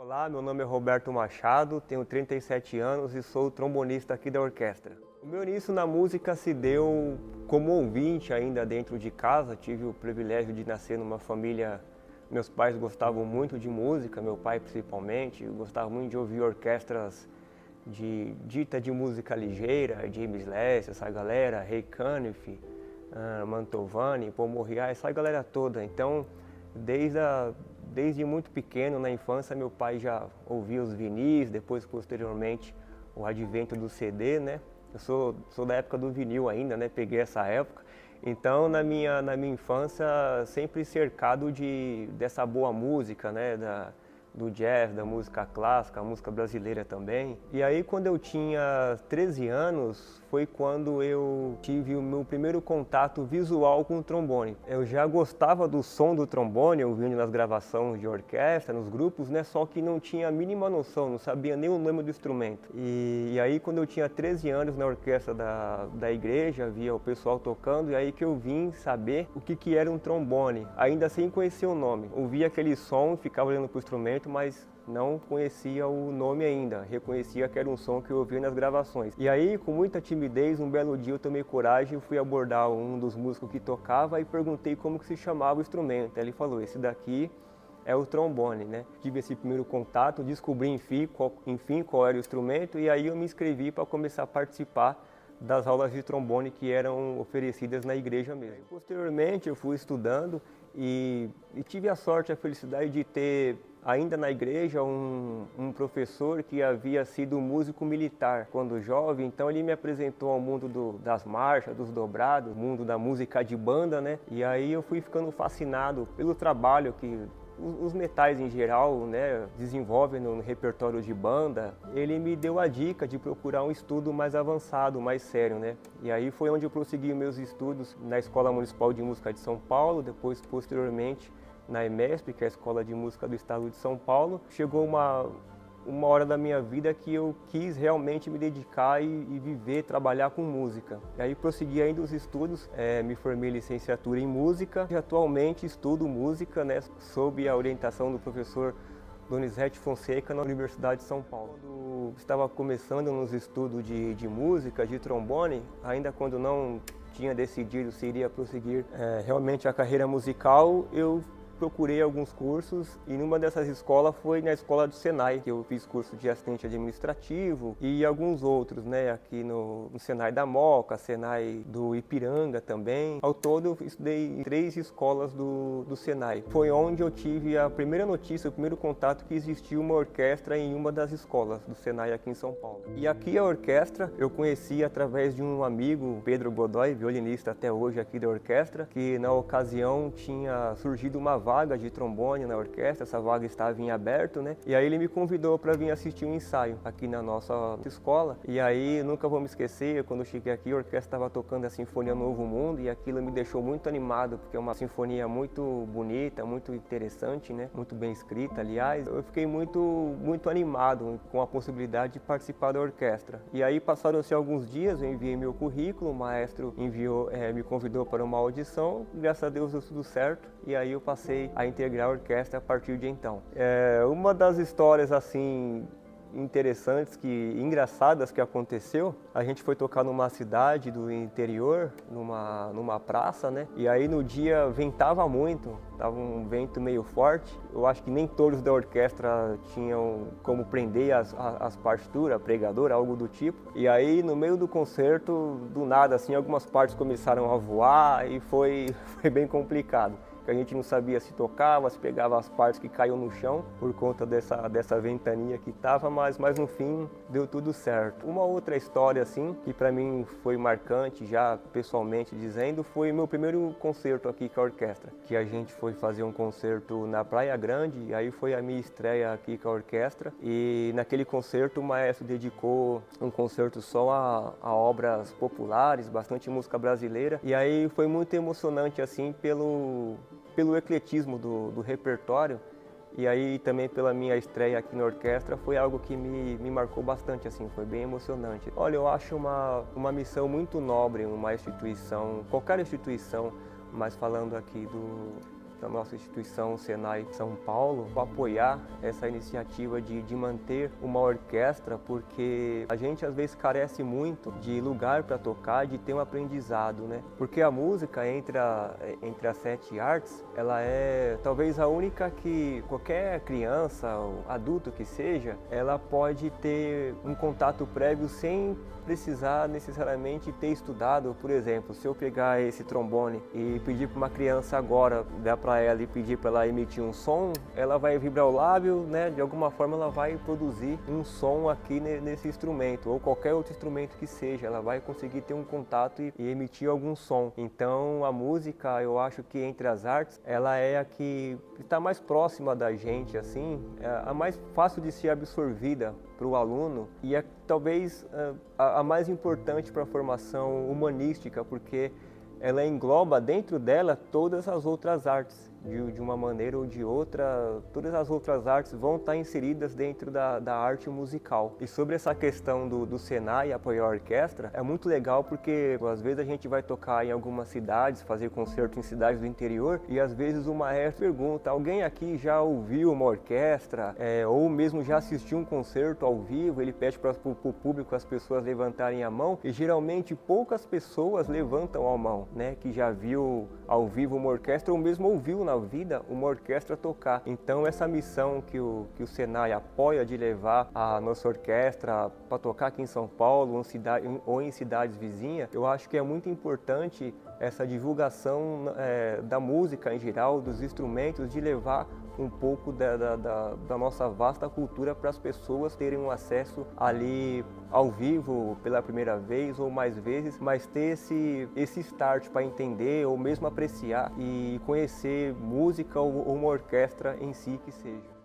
Olá, meu nome é Roberto Machado, tenho 37 anos e sou trombonista aqui da orquestra. O meu início na música se deu como ouvinte ainda dentro de casa. Tive o privilégio de nascer numa família, meus pais gostavam muito de música, meu pai principalmente, gostava muito de ouvir orquestras de música ligeira, James Last, essa galera, Ray Conniff, Mantovani, Paul Moria, essa galera toda. Então, desde muito pequeno, na infância, meu pai já ouvia os vinis, depois, posteriormente, o advento do CD, né? Eu sou da época do vinil ainda, né? Peguei essa época. Então, na minha infância, sempre cercado dessa boa música, né? Do jazz, da música clássica, a música brasileira também. E aí, quando eu tinha 13 anos, foi quando eu tive o meu primeiro contato visual com o trombone. Eu já gostava do som do trombone, ouvindo nas gravações de orquestra, nos grupos, né? Só que não tinha a mínima noção, não sabia nem o nome do instrumento. E aí, quando eu tinha 13 anos na orquestra da igreja, via o pessoal tocando, e aí que eu vim saber o que era um trombone, ainda sem conhecer o nome. Ouvia aquele som, ficava olhando para o instrumento, mas não conhecia o nome ainda, reconhecia que era um som que eu ouvia nas gravações. E aí, com muita timidez, um belo dia eu tomei coragem e fui abordar um dos músicos que tocava e perguntei como que se chamava o instrumento. Ele falou, esse daqui é o trombone, né? Tive esse primeiro contato, descobri enfim qual era o instrumento, e aí eu me inscrevi para começar a participar das aulas de trombone que eram oferecidas na igreja mesmo. Posteriormente eu fui estudando e tive a sorte, a felicidade de ter ainda na igreja um professor que havia sido músico militar quando jovem. Então ele me apresentou ao mundo das marchas, dos dobrados, mundo da música de banda, né? E aí eu fui ficando fascinado pelo trabalho que os metais em geral, né, desenvolvem no repertório de banda. Ele me deu a dica de procurar um estudo mais avançado, mais sério, né? E aí foi onde eu prossegui meus estudos na Escola Municipal de Música de São Paulo, depois posteriormente na EMESP, que é a Escola de Música do Estado de São Paulo. Chegou uma hora da minha vida que eu quis realmente me dedicar e viver, trabalhar com música. E aí prossegui ainda os estudos, me formei em licenciatura em música e atualmente estudo música, né, sob a orientação do professor Donizete Fonseca na Universidade de São Paulo. Quando estava começando nos estudos de música, de trombone, ainda quando não tinha decidido se iria prosseguir realmente a carreira musical, eu procurei alguns cursos e numa dessas escolas foi na escola do Senai, que eu fiz curso de assistente administrativo e alguns outros, né, aqui no Senai da Moca, Senai do Ipiranga também. Ao todo eu estudei em 3 escolas do Senai. Foi onde eu tive a primeira notícia, o primeiro contato que existia uma orquestra em uma das escolas do Senai aqui em São Paulo. E aqui a orquestra eu conheci através de um amigo, Pedro Godoy, violinista até hoje aqui da orquestra, que na ocasião tinha surgido uma vaga de trombone na orquestra, essa vaga estava em aberto, né? E aí ele me convidou para vir assistir um ensaio aqui na nossa escola. E aí nunca vou me esquecer, quando eu cheguei aqui, a orquestra estava tocando a Sinfonia Novo Mundo e aquilo me deixou muito animado, porque é uma sinfonia muito bonita, muito interessante, né? Muito bem escrita, aliás. Eu fiquei muito animado com a possibilidade de participar da orquestra. E aí passaram-se alguns dias, eu enviei meu currículo, o maestro me convidou para uma audição, graças a Deus deu tudo certo. E aí eu passei a integrar a orquestra a partir de então. Uma das histórias assim interessantes, engraçadas que aconteceu, a gente foi tocar numa cidade do interior, numa praça, né? E aí no dia ventava muito, tava um vento meio forte. Eu acho que nem todos da orquestra tinham como prender as partituras, a pregadora, algo do tipo. E aí no meio do concerto, do nada assim, algumas partes começaram a voar e foi bem complicado. A gente não sabia se tocava, se pegava as partes que caíam no chão por conta dessa ventania que estava, mas no fim deu tudo certo. Uma outra história assim, que para mim foi marcante, já pessoalmente dizendo, foi meu primeiro concerto aqui com a orquestra, que a gente foi fazer um concerto na Praia Grande, e aí foi a minha estreia aqui com a orquestra, e naquele concerto o maestro dedicou um concerto só a obras populares, bastante música brasileira, e aí foi muito emocionante assim pelo ecletismo do repertório, e aí também pela minha estreia aqui na orquestra foi algo que me marcou bastante, assim, foi bem emocionante. Olha, eu acho uma missão muito nobre, uma instituição, qualquer instituição, mas falando aqui da nossa instituição Senai São Paulo, apoiar essa iniciativa de manter uma orquestra, porque a gente às vezes carece muito de lugar para tocar, de ter um aprendizado, né? Porque a música, entre as 7 artes, ela é talvez a única que qualquer criança ou adulto que seja, ela pode ter um contato prévio sem precisar necessariamente ter estudado. Por exemplo, se eu pegar esse trombone e pedir para uma criança agora, dar para ela e pedir para ela emitir um som, ela vai vibrar o lábio, né? De alguma forma ela vai produzir um som aqui nesse instrumento, ou qualquer outro instrumento que seja, ela vai conseguir ter um contato e emitir algum som. Então a música, eu acho que entre as artes, ela é a que está mais próxima da gente, assim, a mais fácil de ser absorvida para o aluno, e é talvez a mais importante para a formação humanística, porque ela engloba dentro dela todas as outras artes. De uma maneira ou de outra, todas as outras artes vão estar inseridas dentro da arte musical. E sobre essa questão do Senai apoiar a orquestra, é muito legal porque às vezes a gente vai tocar em algumas cidades, fazer concerto em cidades do interior, e às vezes o maestro pergunta: alguém aqui já ouviu uma orquestra? Ou mesmo já assistiu um concerto ao vivo? Ele pede para o público, as pessoas levantarem a mão, e geralmente poucas pessoas levantam a mão, né? Que já viu ao vivo uma orquestra, ou mesmo ouviu na vida uma orquestra tocar. Então essa missão que o Senai apoia, de levar a nossa orquestra para tocar aqui em São Paulo ou em cidades vizinhas, eu acho que é muito importante essa divulgação da música em geral, dos instrumentos, de levar um pouco da nossa vasta cultura para as pessoas terem um acesso ali ao vivo pela primeira vez ou mais vezes, mas ter esse start para entender ou mesmo apreciar e conhecer música ou uma orquestra em si que seja.